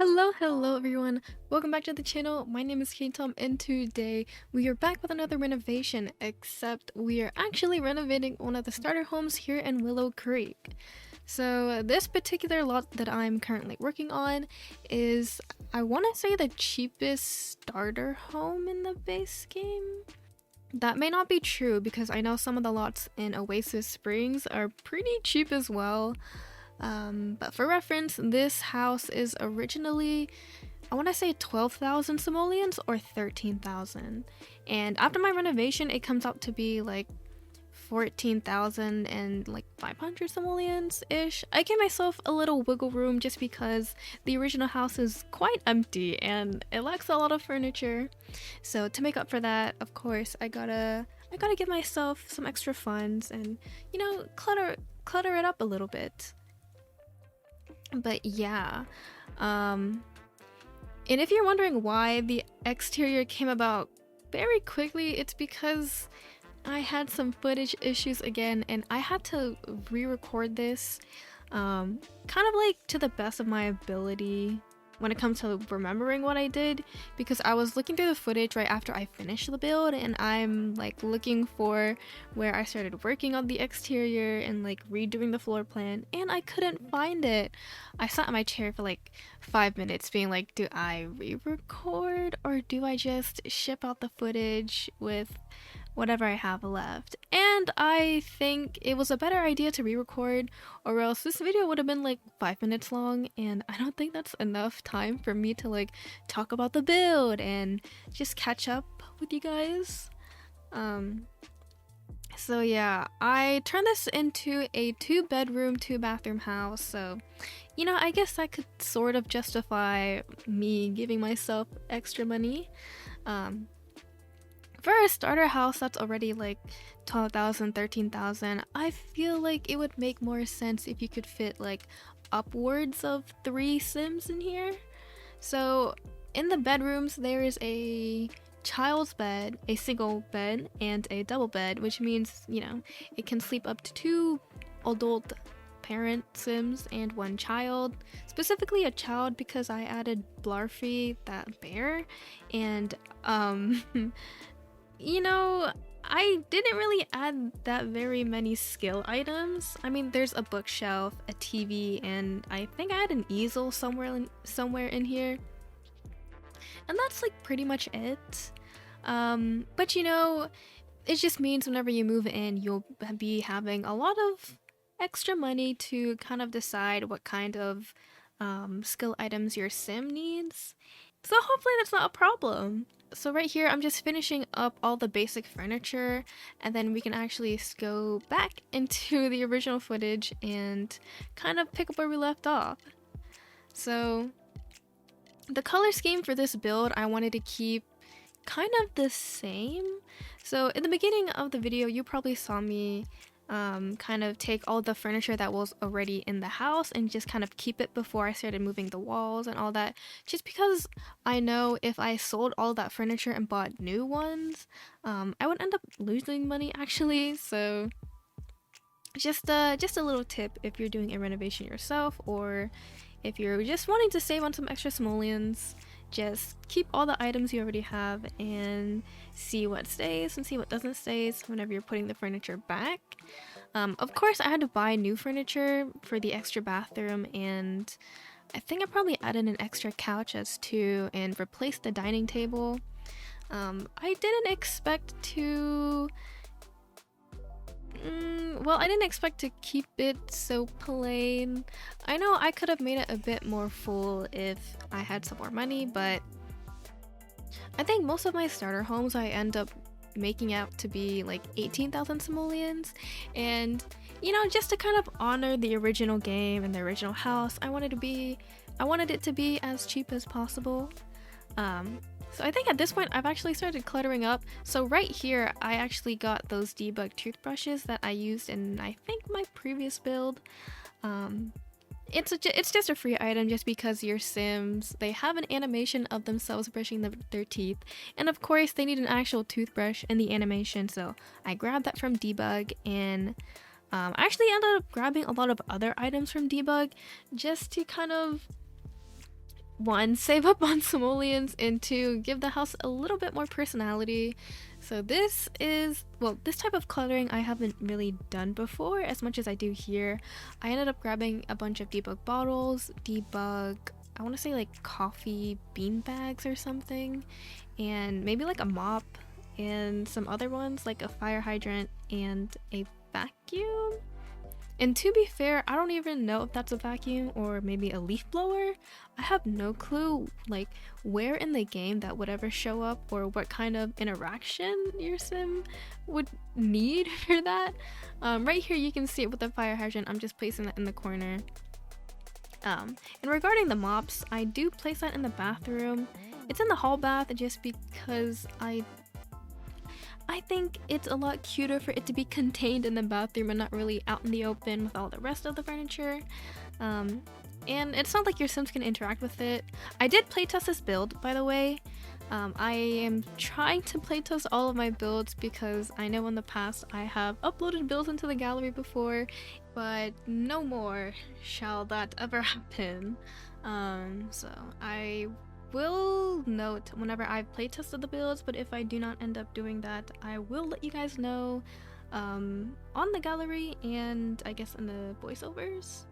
Hello everyone, welcome back to the channel. My name is caitom and today we are back with another renovation, except we are actually renovating one of the starter homes here in Willow Creek. So this particular lot that I'm currently working on is, I want to say, the cheapest starter home in the base game. That may not be true because I know some of the lots in Oasis Springs are pretty cheap as well. But for reference, this house is originally, I want to say 12,000 simoleons or 13,000. And after my renovation, it comes out to be like 14,000 and like 500 simoleons-ish. I gave myself a little wiggle room just because the original house is quite empty and it lacks a lot of furniture. So to make up for that, of course, I gotta give myself some extra funds and, you know, clutter it up a little bit. But yeah, and if you're wondering why the exterior came about very quickly, it's because I had some footage issues again and I had to re-record this kind of like to the best of my ability when it comes to remembering what I did, because I was looking through the footage right after I finished the build and I'm like looking for where I started working on the exterior and like redoing the floor plan, and I couldn't find it. I sat in my chair for like 5 minutes being like, do I re-record or do I just ship out the footage with whatever I have left? And I think it was a better idea to re-record, or else this video would have been like 5 minutes long, and I don't think that's enough time for me to like talk about the build and just catch up with you guys. So yeah, I turned this into a 2-bedroom, 2-bathroom house, so you know, I guess that could sort of justify me giving myself extra money. For a starter house that's already like 12,000, 13,000, I feel like it would make more sense if you could fit like upwards of 3 Sims in here. So in the bedrooms, there is a child's bed, a single bed, and a double bed, which means, you know, it can sleep up to 2 adult parent Sims and 1 child. Specifically a child because I added Blarfy, that bear, and you know, I didn't really add that very many skill items. I mean, there's a bookshelf, a TV, and I think I had an easel somewhere in here. And that's like pretty much it. But you know, it just means whenever you move in, you'll be having a lot of extra money to kind of decide what kind of skill items your sim needs. So hopefully that's not a problem. So right here, I'm just finishing up all the basic furniture, and then we can actually go back into the original footage and kind of pick up where we left off. So the color scheme for this build, I wanted to keep kind of the same. So in the beginning of the video, you probably saw me kind of take all the furniture that was already in the house and just kind of keep it before I started moving the walls and all that, just because I know if I sold all that furniture and bought new ones, I would end up losing money actually. So just a little tip if you're doing a renovation yourself, or if you're just wanting to save on some extra simoleons, just keep all the items you already have and see what stays and see what doesn't stay whenever you're putting the furniture back. Of course, I had to buy new furniture for the extra bathroom, and I think I probably added an extra couch as too and replaced the dining table. I didn't expect to... well, I didn't expect to keep it so plain. I know I could have made it a bit more full if I had some more money, but I think most of my starter homes I end up making out to be like 18,000 simoleons, and you know, just to kind of honor the original game and the original house, I wanted it to be as cheap as possible. So I think at this point I've actually started cluttering up. So right here I actually got those debug toothbrushes that I used in, I think, my previous build. It's just a free item just because your Sims, they have an animation of themselves brushing their teeth, and of course they need an actual toothbrush in the animation, so I grabbed that from Debug, and I actually ended up grabbing a lot of other items from Debug just to kind of one, save up on simoleons, and two, give the house a little bit more personality. So this is, well, this type of cluttering I haven't really done before as much as I do here. I ended up grabbing a bunch of debug bottles, I want to say like coffee bean bags or something, and maybe like a mop and some other ones like a fire hydrant and a vacuum. And to be fair, I don't even know if that's a vacuum or maybe a leaf blower. I have no clue like where in the game that would ever show up or what kind of interaction your sim would need for that. Right here you can see it with the fire hydrant. I'm just placing that in the corner. And regarding the mops, I do place that in the bathroom. It's in the hall bath just because I think it's a lot cuter for it to be contained in the bathroom and not really out in the open with all the rest of the furniture. And it's not like your sims can interact with it. I did playtest this build, by the way. I am trying to playtest all of my builds because I know in the past I have uploaded builds into the gallery before, but no more shall that ever happen. So I will note whenever I've playtested the builds, but if I do not end up doing that, I will let you guys know on the gallery and I guess in the voiceovers.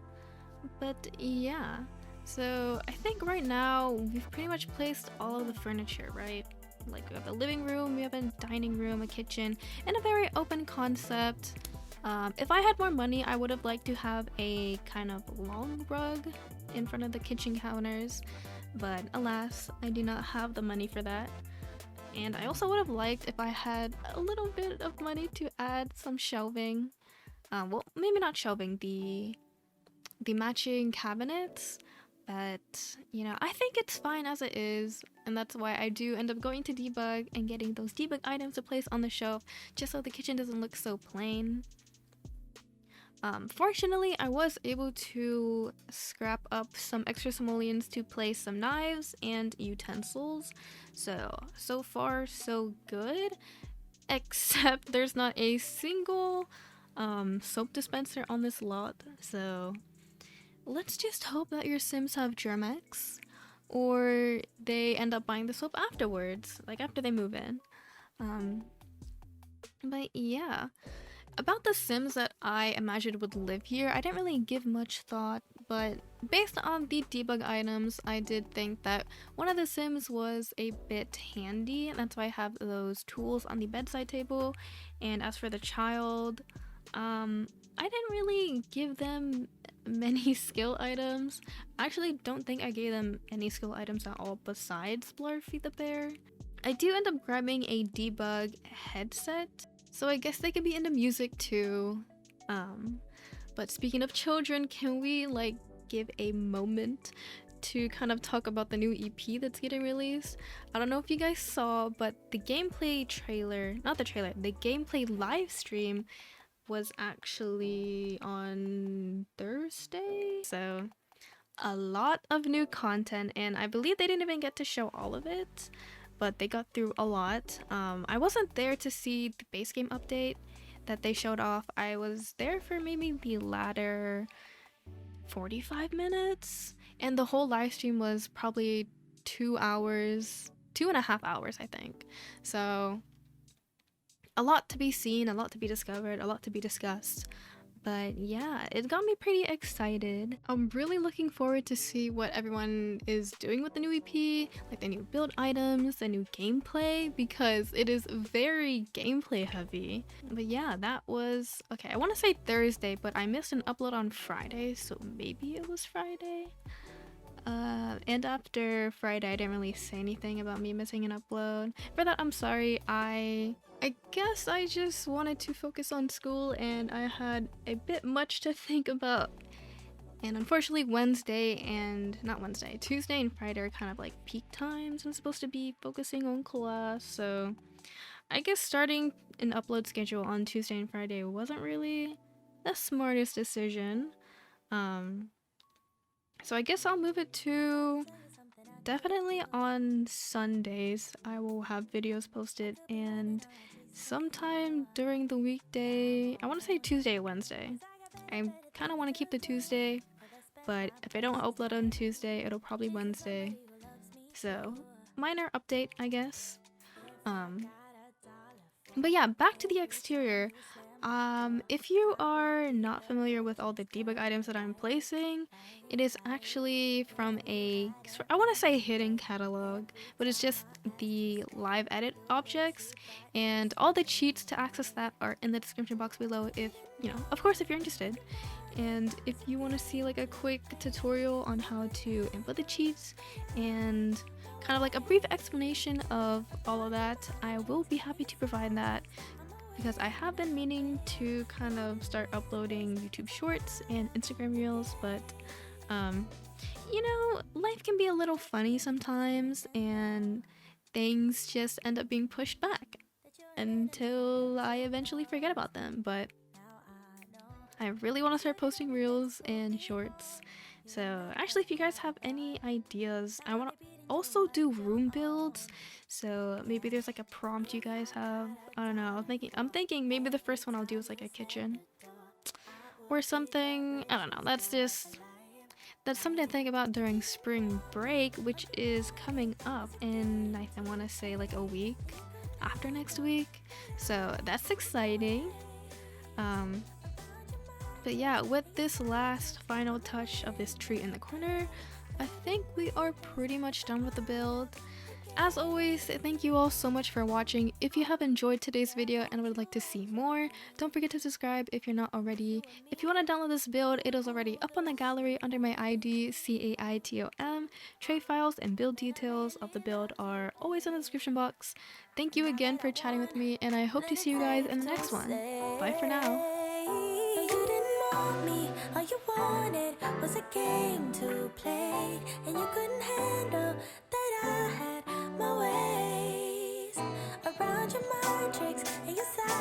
But yeah, so I think right now we've pretty much placed all of the furniture, right? Like we have a living room, we have a dining room, a kitchen, and a very open concept. If I had more money, I would have liked to have a kind of long rug in front of the kitchen counters, but alas, I do not have the money for that. And I also would have liked if I had a little bit of money to add some shelving. Well, maybe not shelving, the matching cabinets, but you know, I think it's fine as it is, and that's why I do end up going to debug and getting those debug items to place on the shelf just so the kitchen doesn't look so plain. Fortunately, I was able to scrap up some extra simoleons to place some knives and utensils, so far so good, except there's not a single soap dispenser on this lot, so let's just hope that your sims have Germex or they end up buying the soap afterwards, like after they move in. But yeah, about the sims that I imagined would live here, I didn't really give much thought, but based on the debug items, I did think that one of the sims was a bit handy, and that's why I have those tools on the bedside table. And as for the child, I didn't really give them many skill items. I actually don't think I gave them any skill items at all besides Blurfy the bear. I do end up grabbing a debug headset, so I guess they could be into music too. But speaking of children, can we like give a moment to kind of talk about the new EP that's getting released? I don't know if you guys saw, but the gameplay trailer, not the trailer, the gameplay live stream was actually on Thursday. So a lot of new content, and I believe they didn't even get to show all of it, but they got through a lot. I wasn't there to see the base game update that they showed off. I was there for maybe the latter 45 minutes, and the whole live stream was probably 2 hours, 2.5 hours, I think. So a lot to be seen, a lot to be discovered, a lot to be discussed. But yeah, it got me pretty excited. I'm really looking forward to see what everyone is doing with the new EP, like the new build items, the new gameplay, because it is very gameplay heavy. But yeah, that was, okay, I want to say Thursday, but I missed an upload on Friday, so maybe it was Friday. And after Friday, I didn't really say anything about me missing an upload. For that, I'm sorry. I guess I just wanted to focus on school and I had a bit much to think about. And unfortunately, Tuesday and Friday are kind of like peak times. I'm supposed to be focusing on class, so I guess starting an upload schedule on Tuesday and Friday wasn't really the smartest decision. So I guess I'll move it to definitely on Sundays. I will have videos posted, and sometime during the weekday, I want to say Tuesday or Wednesday. I kind of want to keep the Tuesday, but if I don't upload on Tuesday, it'll probably Wednesday. So minor update, I guess. But yeah, back to the exterior. If you are not familiar with all the debug items that I'm placing, it is actually from a, I want to say hidden catalog, but it's just the live edit objects, and all the cheats to access that are in the description box below if, of course, if you're interested. And if you want to see like a quick tutorial on how to input the cheats and kind of like a brief explanation of all of that, I will be happy to provide that, because I have been meaning to kind of start uploading YouTube shorts and Instagram reels, but life can be a little funny sometimes and things just end up being pushed back until I eventually forget about them. But I really want to start posting reels and shorts. So actually, if you guys have any ideas, I want to also do room builds. So maybe there's like a prompt you guys have. I don't know. I'm thinking maybe the first one I'll do is like a kitchen or something. I don't know. That's something to think about during spring break, which is coming up in, I want to say, like a week after next week. So that's exciting. But yeah, with this last final touch of this tree in the corner, I think we are pretty much done with the build. As always, thank you all so much for watching. If you have enjoyed today's video and would like to see more, don't forget to subscribe if you're not already. If you want to download this build, it is already up on the gallery under my ID, caitom. Tray files and build details of the build are always in the description box. Thank you again for chatting with me, and I hope to see you guys in the next one. Bye for now. All you wanted was a game to play, and you couldn't handle that I had my ways around your mind tricks and your side.